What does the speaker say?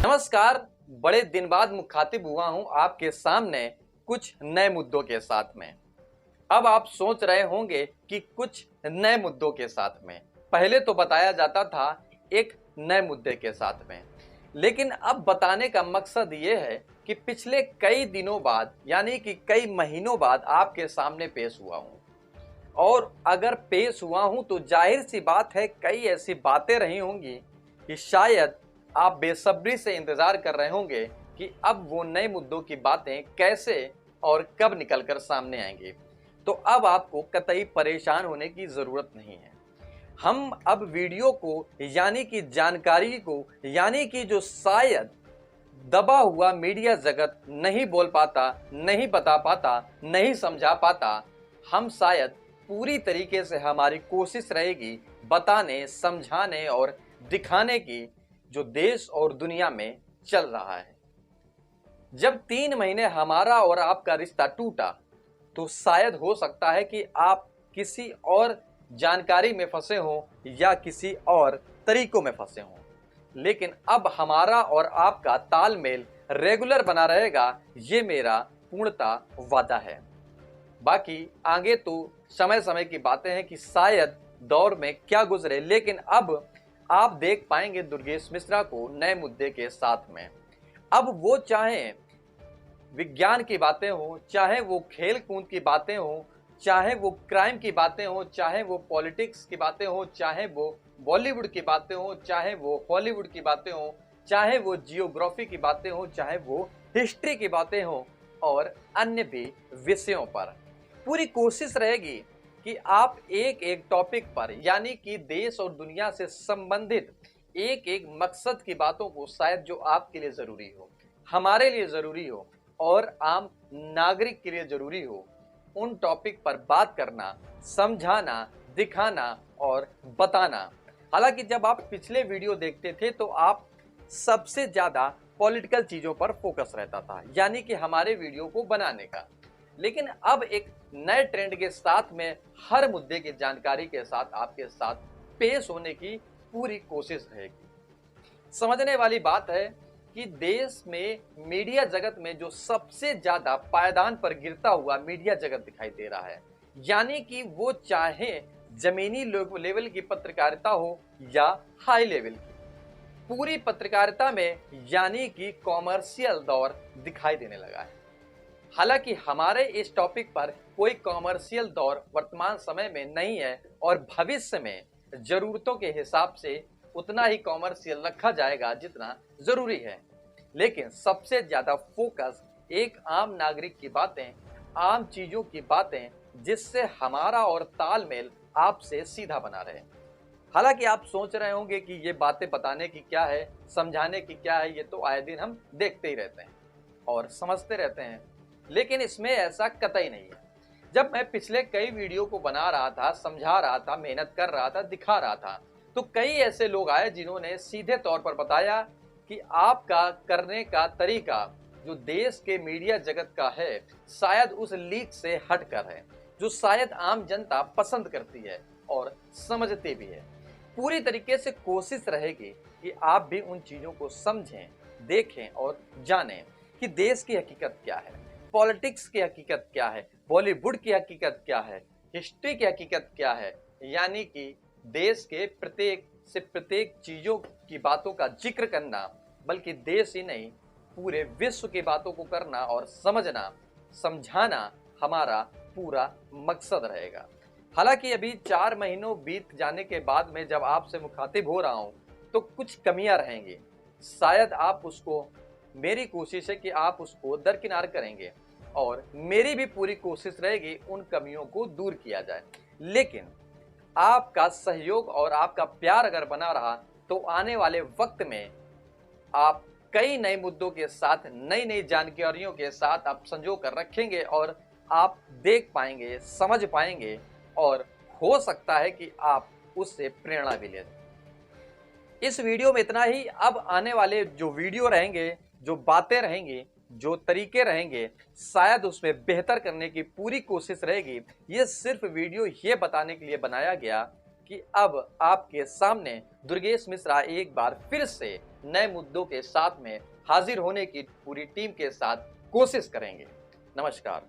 नमस्कार। बड़े दिन बाद मुखातिब हुआ हूं आपके सामने कुछ नए मुद्दों के साथ में। अब आप सोच रहे होंगे कि कुछ नए मुद्दों के साथ में, पहले तो बताया जाता था एक नए मुद्दे के साथ में, लेकिन अब बताने का मकसद ये है कि पिछले कई दिनों बाद यानी कि कई महीनों बाद आपके सामने पेश हुआ हूं। और अगर पेश हुआ हूं तो जाहिर सी बात है कई ऐसी बातें रही होंगी कि शायद आप बेसब्री से इंतजार कर रहे होंगे कि अब वो नए मुद्दों की बातें कैसे और कब निकलकर सामने आएंगी। तो अब आपको कतई परेशान होने की जरूरत नहीं है। हम अब वीडियो को यानी कि जानकारी को यानी कि जो शायद दबा हुआ मीडिया जगत नहीं बोल पाता, नहीं बता पाता, नहीं समझा पाता, हम शायद पूरी तरीके से हमारी कोशिश रहेगी बताने, समझाने और दिखाने की जो देश और दुनिया में चल रहा है। जब 3 महीने हमारा और आपका रिश्ता टूटा तो शायद हो सकता है कि आप किसी और जानकारी में फंसे हों या किसी और तरीकों में फंसे हों, लेकिन अब हमारा और आपका तालमेल रेगुलर बना रहेगा, ये मेरा पूर्णता वादा है। बाकी आगे तो समय समय की बातें हैं कि शायद दौर में क्या गुजरे, लेकिन अब आप देख पाएंगे दुर्गेश मिश्रा को नए मुद्दे के साथ में। अब वो चाहे विज्ञान की बातें हो, चाहे वो खेल कूद की बातें हो, चाहे वो क्राइम की बातें हो, चाहे वो पॉलिटिक्स की बातें हो, चाहे वो बॉलीवुड की बातें हो, चाहे वो हॉलीवुड की बातें हो, चाहे वो जियोग्राफी की बातें हो, चाहे वो हिस्ट्री की बातें हो और अन्य भी विषयों पर पूरी कोशिश रहेगी कि आप एक एक टॉपिक पर यानी कि देश और दुनिया से संबंधित एक एक मकसद की बातों को शायद जो आपके लिए जरूरी हो, हमारे लिए जरूरी हो और आम नागरिक के लिए जरूरी हो, उन टॉपिक पर बात करना, समझाना, दिखाना और बताना। हालांकि जब आप पिछले वीडियो देखते थे तो आप सबसे ज्यादा पॉलिटिकल चीजों पर फोकस रहता था, यानी कि हमारे वीडियो को बनाने का। लेकिन अब एक नए ट्रेंड के साथ में हर मुद्दे की जानकारी के साथ आपके साथ पेश होने की पूरी कोशिश रहेगी। समझने वाली बात है कि देश में मीडिया जगत में जो सबसे ज्यादा पायदान पर गिरता हुआ मीडिया जगत दिखाई दे रहा है, यानी कि वो चाहे जमीनी लेवल की पत्रकारिता हो या हाई लेवल की, पूरी पत्रकारिता में यानी कि कॉमर्शियल दौर दिखाई देने लगा है। हालांकि हमारे इस टॉपिक पर कोई कॉमर्शियल दौर वर्तमान समय में नहीं है और भविष्य में जरूरतों के हिसाब से उतना ही कॉमर्शियल रखा जाएगा जितना जरूरी है। लेकिन सबसे ज्यादा फोकस एक आम नागरिक की बातें, आम चीजों की बातें, जिससे हमारा और तालमेल आपसे सीधा बना रहे। हालांकि आप सोच रहे होंगे कि ये बातें बताने की क्या है, समझाने की क्या है, ये तो आए दिन हम देखते ही रहते हैं और समझते रहते हैं, लेकिन इसमें ऐसा कतई नहीं है। जब मैं पिछले कई वीडियो को बना रहा था, समझा रहा था, मेहनत कर रहा था, दिखा रहा था, तो कई ऐसे लोग आए जिन्होंने सीधे तौर पर बताया कि आपका करने का तरीका जो देश के मीडिया जगत का है शायद उस लीक से हटकर है, जो शायद आम जनता पसंद करती है और समझती भी है। पूरी तरीके से कोशिश रहेगी कि आप भी उन चीजों को समझें, देखें और जानें कि देश की हकीकत क्या है, पॉलिटिक्स की हकीकत क्या है, बॉलीवुड की हकीकत क्या है, हिस्ट्री की हकीकत क्या है, यानी कि देश के प्रत्येक से प्रत्येक चीजों की बातों का जिक्र करना, बल्कि देश ही नहीं पूरे विश्व की बातों को करना और समझना, समझाना हमारा पूरा मकसद रहेगा। हालांकि अभी 4 महीनों बीत जाने के बाद में जब आपसे मुखातिब हो रहा हूं तो कुछ कमियां रहेंगी, शायद आप उसको, मेरी कोशिश है कि आप उसको दरकिनार करेंगे और मेरी भी पूरी कोशिश रहेगी उन कमियों को दूर किया जाए। लेकिन आपका सहयोग और आपका प्यार अगर बना रहा तो आने वाले वक्त में आप कई नए मुद्दों के साथ, नई नई जानकारियों के साथ आप संजो कर रखेंगे और आप देख पाएंगे, समझ पाएंगे और हो सकता है कि आप उससे प्रेरणा भी लें। इस वीडियो में इतना ही। अब आने वाले जो वीडियो रहेंगे, जो बातें रहेंगी, जो तरीके रहेंगे, शायद उसमें बेहतर करने की पूरी कोशिश रहेगी। ये सिर्फ वीडियो ये बताने के लिए बनाया गया कि अब आपके सामने दुर्गेश मिश्रा एक बार फिर से नए मुद्दों के साथ में हाजिर होने की पूरी टीम के साथ कोशिश करेंगे। नमस्कार।